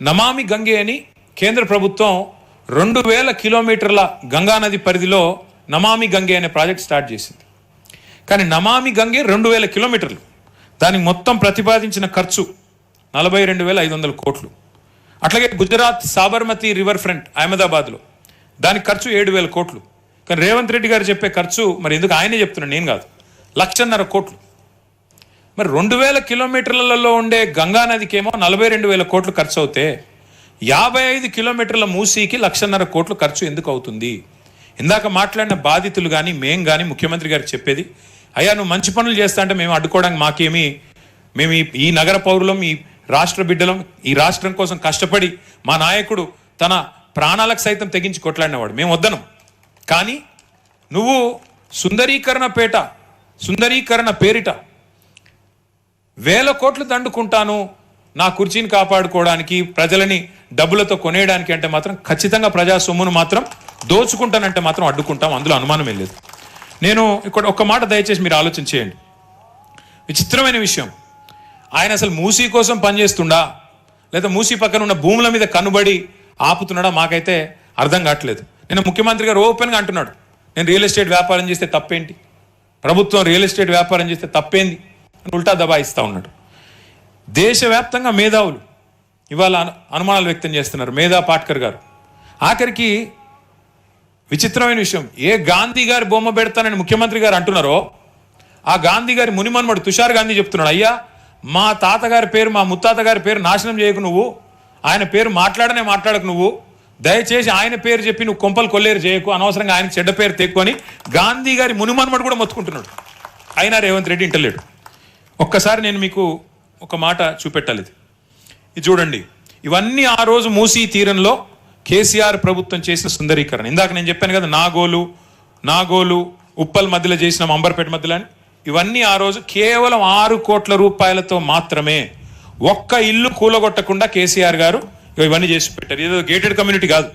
నమామి గంగే అని కేంద్ర ప్రభుత్వం 2000 కిలోమీటర్ల గంగానది పరిధిలో నమామి గంగే అనే ప్రాజెక్ట్ స్టార్ట్ చేసింది. కానీ నమామి గంగే 2000 కిలోమీటర్లు, దానికి మొత్తం ప్రతిపాదించిన ఖర్చు 42,500 కోట్లు. అట్లాగే గుజరాత్ సాబర్మతి రివర్ ఫ్రంట్ అహ్మదాబాద్లో దానికి ఖర్చు 7,000 కోట్లు. కానీ రేవంత్ రెడ్డి గారు చెప్పే ఖర్చు మరి ఎందుకు ఆయనే చెప్తున్నాడు, నేను కాదు, 1,50,000 కోట్లు. మరి 2000 కిలోమీటర్లలో ఉండే గంగానదికేమో 42,000 కోట్లు ఖర్చు అవుతే 55 కిలోమీటర్ల మూసీకి 1,50,000 కోట్లు ఖర్చు ఎందుకు అవుతుంది? ఇందాక మాట్లాడిన బాధితులు కానీ మేం కానీ ముఖ్యమంత్రి గారు చెప్పేది, అయ్యా నువ్వు మంచి పనులు చేస్తా అంటే మేము అడ్డుకోవడానికి మాకేమి, మేము ఈ నగర పౌరులం, ఈ రాష్ట్ర బిడ్డలం, ఈ రాష్ట్రం కోసం కష్టపడి మా నాయకుడు తన ప్రాణాలకు సైతం తెగించి కొట్లాడినవాడు, మేము వద్దనం. కానీ నువ్వు సుందరీకరణ పేరిట 1000 కోట్లు దండుకుంటాను నా కుర్చీని కాపాడుకోవడానికి, ప్రజలని డబ్బులతో కొనేయడానికి అంటే మాత్రం ఖచ్చితంగా ప్రజా సొమ్మును మాత్రం దోచుకుంటానంటే మాత్రం అడ్డుకుంటాం, అందులో అనుమానం లేదు. నేను ఇక్కడ ఒక్క మాట దయచేసి మీరు ఆలోచన చేయండి. విచిత్రమైన విషయం, ఆయన అసలు మూసీ కోసం పనిచేస్తుండా లేదా మూసీ పక్కన ఉన్న భూముల మీద కనుబడి ఆపుతున్నాడా మాకైతే అర్థం కావట్లేదు. నేను ముఖ్యమంత్రి గారు ఓపెన్గా అంటున్నాడు, నేను రియల్ ఎస్టేట్ వ్యాపారం చేస్తే తప్పేంటి, ప్రభుత్వం రియల్ ఎస్టేట్ వ్యాపారం చేస్తే తప్పేంది అని ఉల్టా దబాయిస్తూ ఉన్నాడు. దేశవ్యాప్తంగా మేధావులు ఇవాళ అనుమానాలు వ్యక్తం చేస్తున్నారు. మేధా పాట్కర్ గారు ఆఖరికి విచిత్రమైన విషయం, ఏ గాంధీ గారి బొమ్మ పెడతానని ముఖ్యమంత్రి గారు అంటున్నారో ఆ గాంధీ గారి మునిమన్మడు తుషార్ గాంధీ చెప్తున్నాడు, అయ్యా మా తాతగారి పేరు, మా ముత్తాత గారి పేరు నాశనం చేయకు నువ్వు, ఆయన పేరు మాట్లాడకు నువ్వు, దయచేసి ఆయన పేరు చెప్పి నువ్వు కొంపలు కొల్లేరు చేయకు, అనవసరంగా ఆయన చెడ్డ పేరు తెక్కుని గాంధీ గారి మునిమన్మడు కూడా మొత్తుకుంటున్నాడు. అయినా రేవంత్ రెడ్డి ఇంటలేడు. ఒక్కసారి నేను మీకు ఒక మాట చూపెట్టాలి. ఇది చూడండి, ఇవన్నీ ఆ రోజు మూసీ తీరంలో కేసీఆర్ ప్రభుత్వం చేసిన సుందరీకరణ. ఇందాక నేను చెప్పాను కదా, నాగోలు ఉప్పల్ మధ్యలో చేసిన అంబర్పేట మధ్యలో అని, ఇవన్నీ ఆ రోజు కేవలం 6 కోట్ల రూపాయలతో మాత్రమే, ఒక్క ఇల్లు కూలగొట్టకుండా కేసీఆర్ గారు ఇవన్నీ చేసి పెట్టారు. ఏదో గేటెడ్ కమ్యూనిటీ కాదు,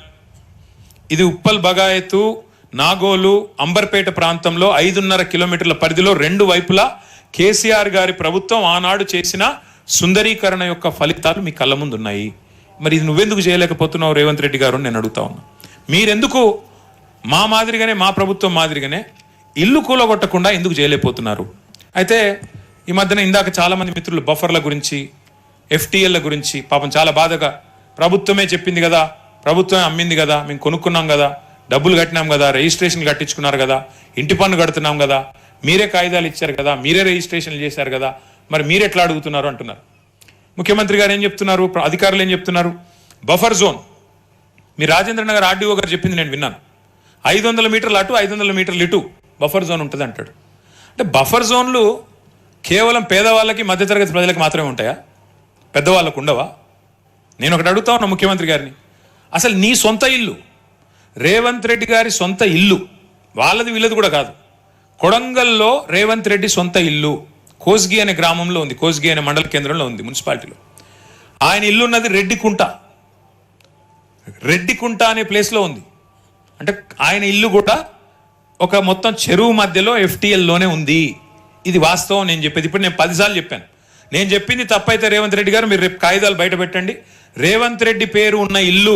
ఇది ఉప్పల్ బగాయతు నాగోలు అంబర్పేట ప్రాంతంలో 5.5 కిలోమీటర్ల పరిధిలో 2 వైపులా కేసీఆర్ గారి ప్రభుత్వం ఆనాడు చేసిన సుందరీకరణ యొక్క ఫలితాలు మీ కళ్ళ ముందు ఉన్నాయి. మరి ఇది నువ్వెందుకు చేయలేకపోతున్నావు రేవంత్ రెడ్డి గారు నేను అడుగుతా ఉన్నా. మీరెందుకు మా మాదిరిగానే, మా ప్రభుత్వం మాదిరిగానే ఇల్లు కూలగొట్టకుండా ఎందుకు చేయలేకపోతున్నారు? అయితే ఈ మధ్యన ఇందాక చాలామంది మిత్రులు బఫర్ల గురించి, FTLల గురించి పాపం చాలా బాధగా, ప్రభుత్వమే చెప్పింది కదా, ప్రభుత్వమే అమ్మింది కదా, మేము కొనుక్కున్నాం కదా, డబ్బులు కట్టినాం కదా, రిజిస్ట్రేషన్ కట్టించుకున్నారు కదా, ఇంటి పన్ను కడుతున్నాం కదా, మీరే కాగితాలు ఇచ్చారు కదా, మీరే రిజిస్ట్రేషన్లు చేశారు కదా, మరి మీరెట్లా అడుగుతున్నారు అంటున్నారు. ముఖ్యమంత్రి గారు ఏం చెప్తున్నారు, అధికారులు ఏం చెప్తున్నారు, బఫర్ జోన్, మీ రాజేంద్ర నగర్ RDO గారు చెప్పింది నేను విన్నాను, 500 మీటర్లు అటు 500 మీటర్లు ఇటు బఫర్ జోన్ ఉంటుంది అంటాడు. అంటే బఫర్ జోన్లు కేవలం పేదవాళ్ళకి, మధ్యతరగతి ప్రజలకు మాత్రమే ఉంటాయా, పెద్దవాళ్ళకు ఉండవా? నేను ఒకటి అడుగుతా ఉన్నా ముఖ్యమంత్రి గారిని, అసలు నీ సొంత ఇల్లు, రేవంత్ రెడ్డి గారి సొంత ఇల్లు, వాళ్ళది వీళ్ళది కూడా కాదు, కొడంగల్లో రేవంత్ రెడ్డి సొంత ఇల్లు కోస్గి అనే గ్రామంలో ఉంది, కోస్గి అనే మండల కేంద్రంలో ఉంది, మున్సిపాలిటీలో. ఆయన ఇల్లు ఉన్నది రెడ్డికుంట అనే ప్లేస్లో ఉంది. అంటే ఆయన ఇల్లు కూడా ఒక మొత్తం చెరువు మధ్యలో FTLలోనే ఉంది. ఇది వాస్తవం నేను చెప్పేది. ఇప్పుడు నేను 10 సార్లు చెప్పాను. నేను చెప్పింది తప్పైతే రేవంత్ రెడ్డి గారు మీరు రేపు కాగితాలు బయట పెట్టండి. రేవంత్ రెడ్డి పేరు ఉన్న ఇల్లు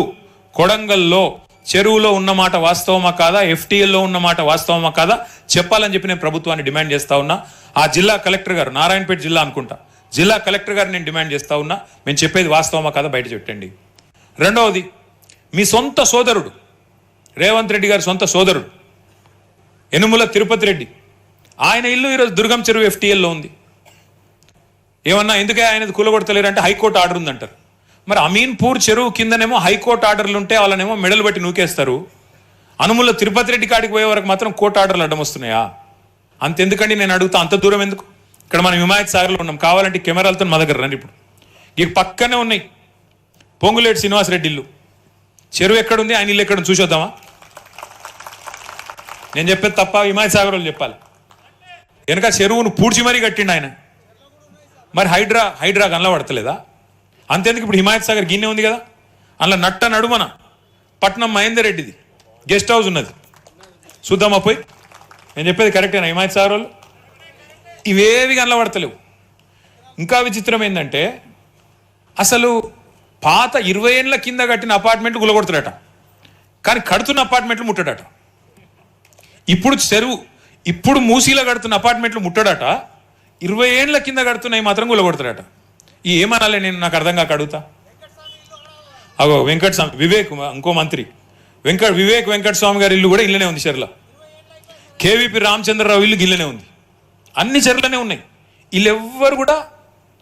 కొడంగల్లో చెరువులో ఉన్నమాట వాస్తవమా కాదా, FTLలో ఉన్నమాట వాస్తవమా కాదా చెప్పాలని చెప్పి నేను ప్రభుత్వాన్ని డిమాండ్ చేస్తా ఉన్నా. ఆ జిల్లా కలెక్టర్ గారు, నారాయణపేట జిల్లా అనుకుంటా, జిల్లా కలెక్టర్ గారు నేను డిమాండ్ చేస్తా ఉన్నా, మేము చెప్పేది వాస్తవమా కాదా బయట చెప్పండి. రెండవది, మీ సొంత సోదరుడు, రేవంత్ రెడ్డి గారి సొంత సోదరుడు యనుమల తిరుపతి రెడ్డి, ఆయన ఇల్లు ఈరోజు దుర్గం చెరువు FTLలో ఉంది. ఏమన్నా ఎందుకే ఆయనది కూలగొడతలేరంటే హైకోర్టు ఆర్డర్ ఉందంటారు. మరి అమీన్పూర్ చెరువు కిందనేమో హైకోర్టు ఆర్డర్లు ఉంటే వాళ్ళనేమో మెడలు బట్టి నూకేస్తారు, అనుముల తిరుపతి రెడ్డి కాడికి పోయే వరకు మాత్రం కోర్టు ఆర్డర్లు అడ్డం వస్తున్నాయా? అంతెందుకండి నేను అడుగుతా, అంత దూరం ఎందుకు? ఇక్కడ మనం హిమాయత్ సాగర్లో ఉన్నాం, కావాలంటే కెమెరాలతో మా దగ్గర రండి. ఇప్పుడు ఈ పక్కనే ఉన్నాయి పొంగులేటి శ్రీనివాసరెడ్డి ఇల్లు, చెరువు ఎక్కడుంది, ఆయన ఇల్లు ఎక్కడ చూసొద్దామా? నేను చెప్పేది తప్ప హిమాయత్ సాగర్ వాళ్ళు చెప్పాలి. వెనక చెరువును పూడ్చి మరీ కట్టిండు ఆయన. మరి హైడ్రా కనబడతలేదా? అంతేందుకు ఇప్పుడు హిమాయత్ సాగర్ గిన్నె ఉంది కదా, అందులో నట్ట నడుమన పట్నం మహేందర్ రెడ్డిది గెస్ట్ హౌస్ ఉన్నది, చూద్దామా పోయి? నేను చెప్పేది కరెక్టేనా హిమాయత్ సాగర్ వాళ్ళు? ఇవేవి కనబడతలేవు. ఇంకా విచిత్రం ఏంటంటే అసలు పాత 20 ఏళ్ళ కింద కట్టిన అపార్ట్మెంట్లు గులగొడతాడట, కానీ కడుతున్న అపార్ట్మెంట్లు ముట్టడట. ఇప్పుడు మూసీలో కడుతున్న అపార్ట్మెంట్లు ముట్టడట, 20 ఏళ్ళ కింద కడుతున్నాయి మాత్రం గులగొడతాడట. ఈ ఏమనాలి నేను, నాకు అర్థం కాక అడుగుతా. అగో వివేక్ ఇంకో మంత్రి వివేక్ వెంకటస్వామి గారి ఇల్లు కూడా ఇల్లనే ఉంది చెర్ల. కేవీపీ రామచంద్రరావు ఇల్లు గిల్లనే ఉంది. అన్ని చెర్లనే ఉన్నాయి. వీళ్ళెవ్వరు కూడా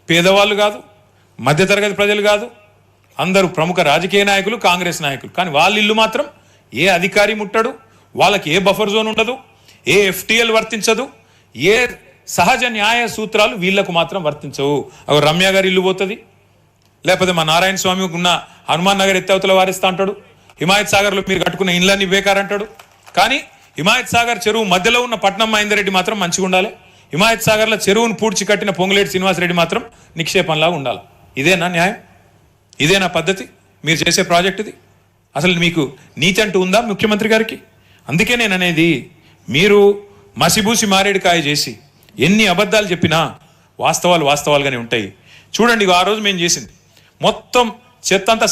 పేదవాళ్ళు కాదు, మధ్యతరగతి ప్రజలు కాదు, అందరూ ప్రముఖ రాజకీయ నాయకులు, కాంగ్రెస్ నాయకులు. కానీ వాళ్ళ ఇల్లు మాత్రం ఏ అధికారి ముట్టడు, వాళ్ళకి ఏ బఫర్ జోన్ ఉండదు, ఏ FTL వర్తించదు, ఏ సహజ న్యాయ సూత్రాలు వీళ్లకు మాత్రం వర్తించవు. అవి రమ్య గారి ఇల్లు పోతుంది, లేకపోతే మా నారాయణ స్వామికి ఉన్న హనుమాన్ నగర్ ఎత్తవతల వారిస్తా అంటాడు, హిమాయత్ సాగర్లో మీరు కట్టుకున్న ఇళ్ళని బేకారంటాడు. కానీ హిమాయత్ సాగర్ చెరువు మధ్యలో ఉన్న పట్నం మహేందర్ మాత్రం మంచిగా ఉండాలి, హిమాయత్ సాగర్లో చెరువును పూడ్చి కట్టిన పొంగులేటి శ్రీనివాసరెడ్డి మాత్రం నిక్షేపంలాగా ఉండాలి. ఇదేనా న్యాయం? ఇదేనా పద్ధతి? మీరు చేసే ప్రాజెక్ట్ ఇది? అసలు మీకు నీతి అంటూ ఉందా ముఖ్యమంత్రి గారికి? అందుకే నేను అనేది, మీరు మసిబూసి మారేడుకాయ చేసి ఎన్ని అబద్ధాలు చెప్పినా వాస్తవాలుగానే ఉంటాయి. చూడండి, ఆ రోజు మేము చేసింది మొత్తం చెత్తంతా